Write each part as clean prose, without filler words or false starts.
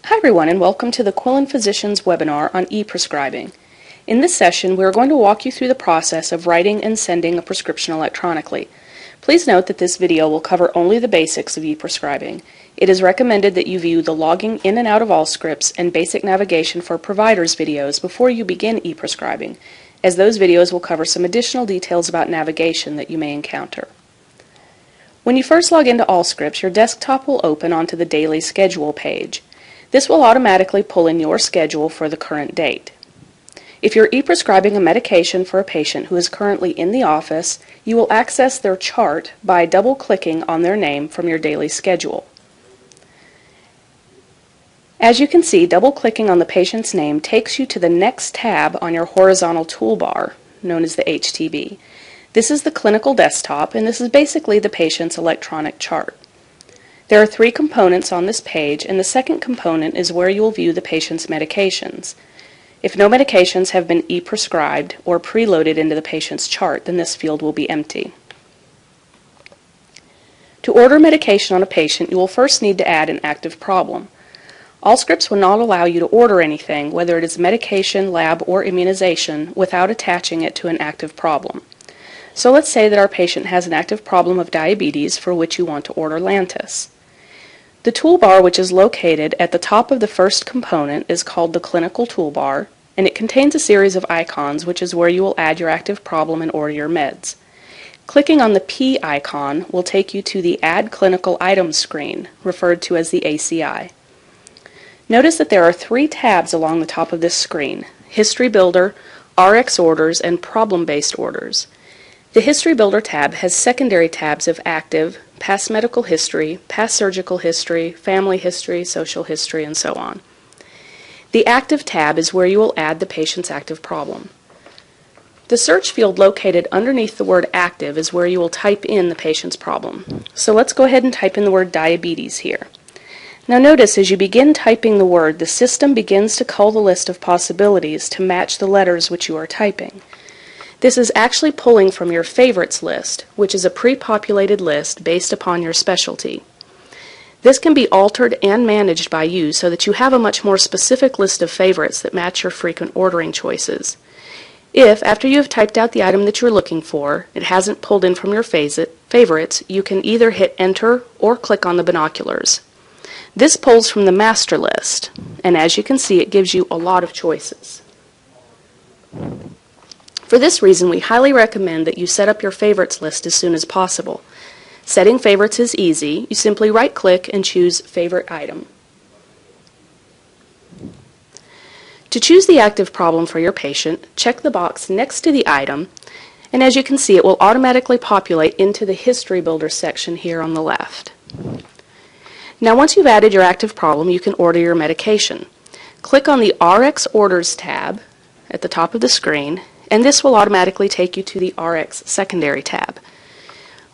Hi everyone, and welcome to the Quillen Physicians webinar on e-prescribing. In this session, we are going to walk you through the process of writing and sending a prescription electronically. Please note that this video will cover only the basics of e-prescribing. It is recommended that you view the logging in and out of all scripts and basic navigation for providers videos before you begin e-prescribing, as those videos will cover some additional details about navigation that you may encounter. When you first log into Allscripts, your desktop will open onto the Daily Schedule page. This will automatically pull in your schedule for the current date. If you're e-prescribing a medication for a patient who is currently in the office, you will access their chart by double-clicking on their name from your daily schedule. As you can see, double-clicking on the patient's name takes you to the next tab on your horizontal toolbar, known as the HTB. This is the clinical desktop, and this is basically the patient's electronic chart. There are three components on this page, and the second component is where you will view the patient's medications. If no medications have been e-prescribed or preloaded into the patient's chart, then this field will be empty. To order medication on a patient, you will first need to add an active problem. Allscripts will not allow you to order anything, whether it is medication, lab, or immunization, without attaching it to an active problem. So let's say that our patient has an active problem of diabetes for which you want to order Lantus. The toolbar, which is located at the top of the first component, is called the clinical toolbar, and it contains a series of icons, which is where you will add your active problem and order your meds. Clicking on the P icon will take you to the Add Clinical Items screen, referred to as the ACI. Notice that there are three tabs along the top of this screen: History Builder, RX Orders, and Problem-Based Orders. The History Builder tab has secondary tabs of active, past medical history, past surgical history, family history, social history, and so on. The Active tab is where you will add the patient's active problem. The search field located underneath the word active is where you will type in the patient's problem. So let's go ahead and type in the word diabetes here. Now notice as you begin typing the word, the system begins to cull the list of possibilities to match the letters which you are typing. This is actually pulling from your favorites list, which is a pre-populated list based upon your specialty. This can be altered and managed by you so that you have a much more specific list of favorites that match your frequent ordering choices. If, after you have typed out the item that you're looking for, it hasn't pulled in from your favorites, you can either hit Enter or click on the binoculars. This pulls from the master list, and as you can see, it gives you a lot of choices. For this reason, we highly recommend that you set up your favorites list as soon as possible. Setting favorites is easy. You simply right-click and choose Favorite Item. To choose the active problem for your patient, check the box next to the item, and as you can see, it will automatically populate into the History Builder section here on the left. Now, once you've added your active problem, you can order your medication. Click on the RX Orders tab at the top of the screen, and this will automatically take you to the RX Secondary tab.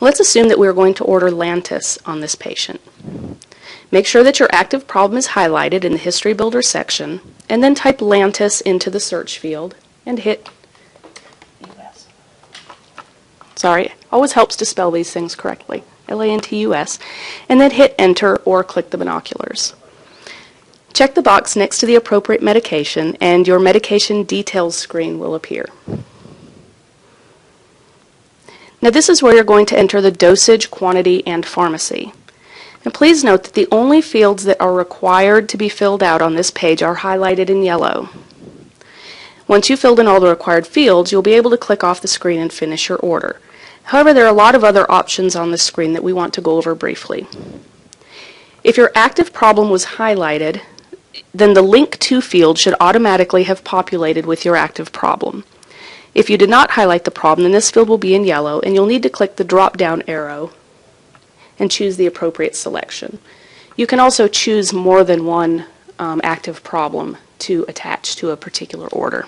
Let's assume that we're going to order Lantus on this patient. Make sure that your active problem is highlighted in the History Builder section, and then type Lantus into the search field and hit US. Sorry, always helps to spell these things correctly. Lantus, and then hit Enter or click the binoculars. Check the box next to the appropriate medication, and your medication details screen will appear. Now this is where you're going to enter the dosage, quantity, and pharmacy. And please note that the only fields that are required to be filled out on this page are highlighted in yellow. Once you've filled in all the required fields, you'll be able to click off the screen and finish your order. However, there are a lot of other options on this screen that we want to go over briefly. If your active problem was highlighted, then the Link To field should automatically have populated with your active problem. If you did not highlight the problem, then this field will be in yellow, and you'll need to click the drop-down arrow and choose the appropriate selection. You can also choose more than one active problem to attach to a particular order.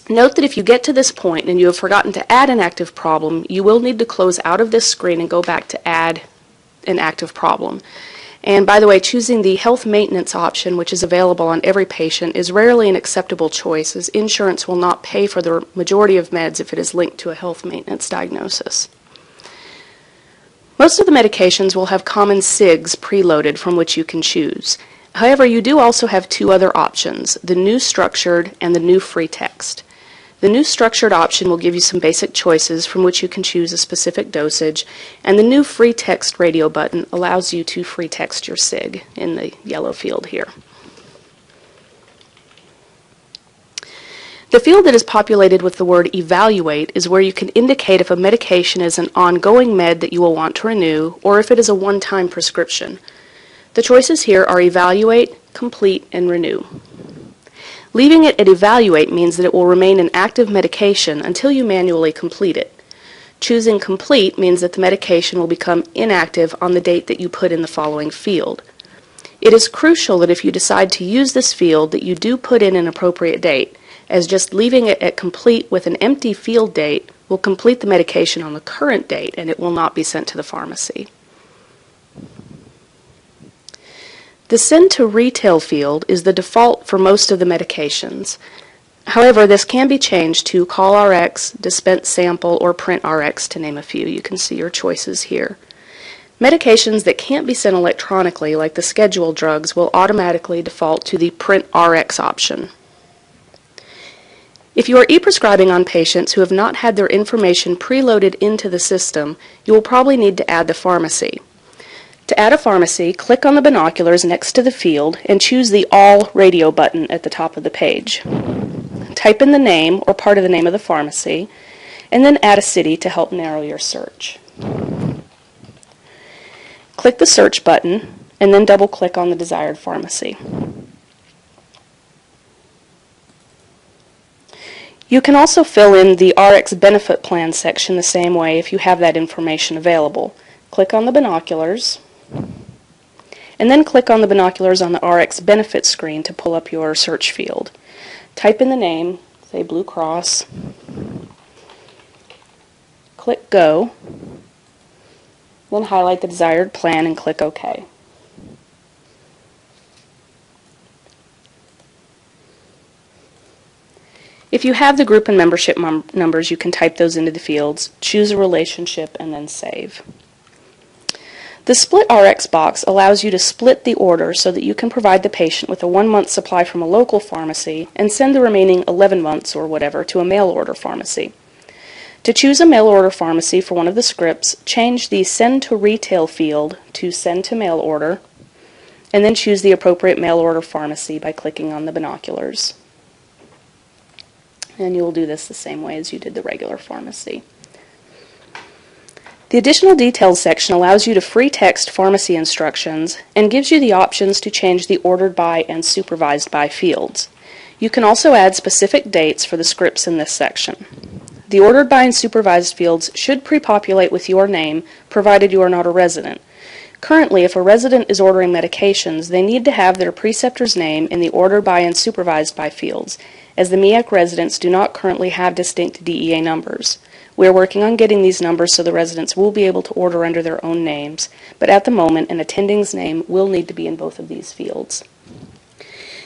Note that if you get to this point and you have forgotten to add an active problem, you will need to close out of this screen and go back to add an active problem. And by the way, choosing the health maintenance option, which is available on every patient, is rarely an acceptable choice, as insurance will not pay for the majority of meds if it is linked to a health maintenance diagnosis. Most of the medications will have common SIGs preloaded from which you can choose. However, you do also have two other options, the new structured and the new free text. The new structured option will give you some basic choices from which you can choose a specific dosage, and the new free text radio button allows you to free text your SIG in the yellow field here. The field that is populated with the word evaluate is where you can indicate if a medication is an ongoing med that you will want to renew or if it is a one-time prescription. The choices here are evaluate, complete, and renew. Leaving it at evaluate means that it will remain an active medication until you manually complete it. Choosing complete means that the medication will become inactive on the date that you put in the following field. It is crucial that if you decide to use this field that you do put in an appropriate date, as just leaving it at complete with an empty field date will complete the medication on the current date and it will not be sent to the pharmacy. The send to retail field is the default for most of the medications. However, this can be changed to call RX, dispense sample, or print RX, to name a few. You can see your choices here. Medications that can't be sent electronically, like the scheduled drugs, will automatically default to the print RX option. If you are e-prescribing on patients who have not had their information preloaded into the system, you will probably need to add the pharmacy. To add a pharmacy, click on the binoculars next to the field and choose the All Radio button at the top of the page. Type in the name or part of the name of the pharmacy, and then add a city to help narrow your search. Click the search button, and then double-click on the desired pharmacy. You can also fill in the RX benefit plan section the same way if you have that information available. Click on the binoculars, and then click on the binoculars on the RX benefit screen to pull up your search field. Type in the name, say Blue Cross, click Go, then highlight the desired plan and click OK. If you have the group and membership numbers, you can type those into the fields, choose a relationship, and then save. The Split RX box allows you to split the order so that you can provide the patient with a 1-month supply from a local pharmacy and send the remaining 11 months or whatever to a mail order pharmacy. To choose a mail order pharmacy for one of the scripts, change the Send to Retail field to Send to Mail Order, and then choose the appropriate mail order pharmacy by clicking on the binoculars. And you will do this the same way as you did the regular pharmacy. The Additional Details section allows you to free text pharmacy instructions and gives you the options to change the Ordered By and Supervised By fields. You can also add specific dates for the scripts in this section. The Ordered By and Supervised fields should pre-populate with your name, provided you are not a resident. Currently, if a resident is ordering medications, they need to have their preceptor's name in the Ordered By and Supervised By fields, as the MEAC residents do not currently have distinct DEA numbers. We are working on getting these numbers so the residents will be able to order under their own names, but at the moment an attending's name will need to be in both of these fields.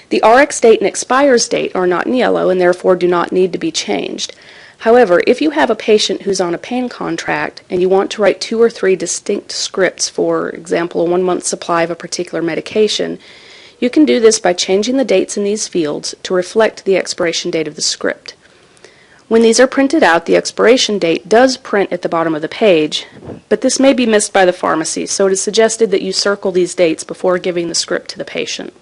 The RX date and expires date are not in yellow and therefore do not need to be changed. However, if you have a patient who's on a pain contract and you want to write 2 or 3 distinct scripts, for example, a 1-month supply of a particular medication, you can do this by changing the dates in these fields to reflect the expiration date of the script. When these are printed out, the expiration date does print at the bottom of the page, but this may be missed by the pharmacy, so it is suggested that you circle these dates before giving the script to the patient.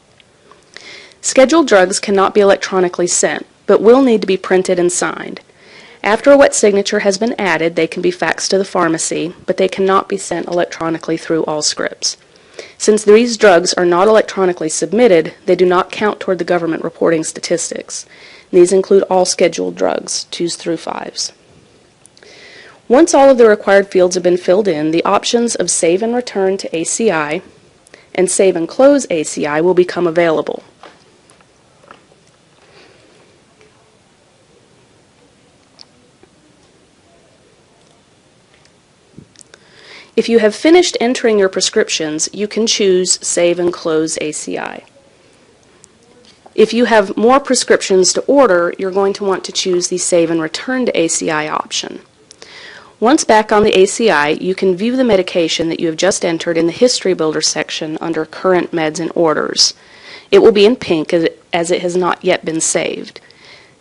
Scheduled drugs cannot be electronically sent, but will need to be printed and signed. After a wet signature has been added, they can be faxed to the pharmacy, but they cannot be sent electronically through all scripts. Since these drugs are not electronically submitted, they do not count toward the government reporting statistics. These include all scheduled drugs, 2s through 5s. Once all of the required fields have been filled in, the options of Save and Return to ACI and Save and Close ACI will become available. If you have finished entering your prescriptions, you can choose Save and Close ACI. If you have more prescriptions to order, you're going to want to choose the Save and Return to ACI option. Once back on the ACI, you can view the medication that you have just entered in the History Builder section under Current Meds and Orders. It will be in pink as it has not yet been saved.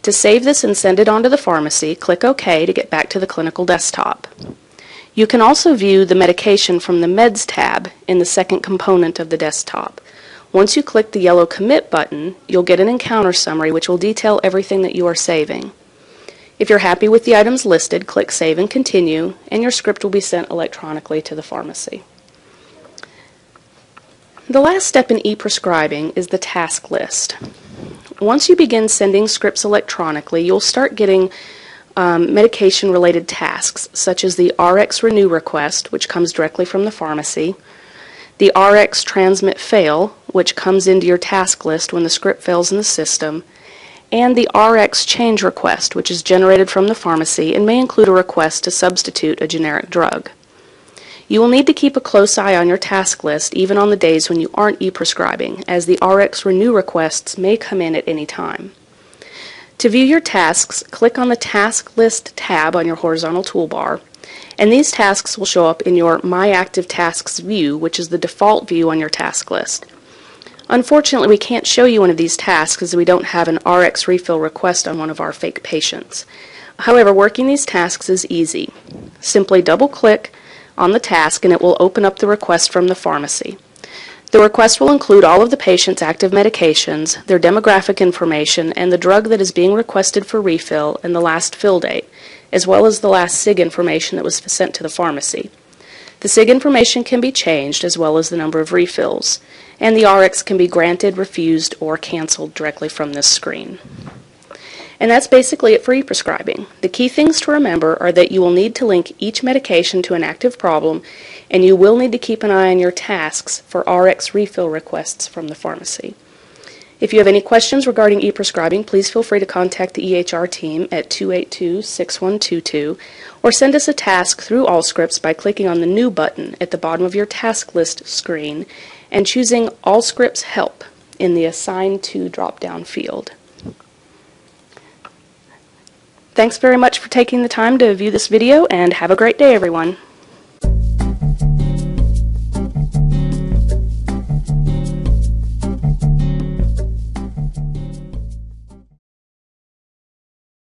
To save this and send it on to the pharmacy, click OK to get back to the clinical desktop. You can also view the medication from the Meds tab in the second component of the desktop. Once you click the yellow Commit button, you'll get an encounter summary which will detail everything that you are saving. If you're happy with the items listed, click Save and Continue, and your script will be sent electronically to the pharmacy. The last step in e-prescribing is the task list. Once you begin sending scripts electronically, you'll start getting medication-related tasks, such as the RX Renew request, which comes directly from the pharmacy, the RX Transmit Fail, which comes into your task list when the script fails in the system, and the RX Change request, which is generated from the pharmacy and may include a request to substitute a generic drug. You will need to keep a close eye on your task list even on the days when you aren't e-prescribing, as the RX Renew requests may come in at any time. To view your tasks, click on the Task List tab on your horizontal toolbar, and these tasks will show up in your My Active Tasks view, which is the default view on your task list. Unfortunately, we can't show you one of these tasks as we don't have an RX refill request on one of our fake patients. However, working these tasks is easy. Simply double-click on the task and it will open up the request from the pharmacy. The request will include all of the patient's active medications, their demographic information, and the drug that is being requested for refill and the last fill date, as well as the last SIG information that was sent to the pharmacy. The SIG information can be changed, as well as the number of refills, and the RX can be granted, refused, or canceled directly from this screen. And that's basically it for e-prescribing. The key things to remember are that you will need to link each medication to an active problem, and you will need to keep an eye on your tasks for RX refill requests from the pharmacy. If you have any questions regarding e-prescribing, please feel free to contact the EHR team at 282-6122 or send us a task through Allscripts by clicking on the New button at the bottom of your task list screen and choosing Allscripts Help in the Assign To drop-down field. Thanks very much for taking the time to view this video, and have a great day, everyone.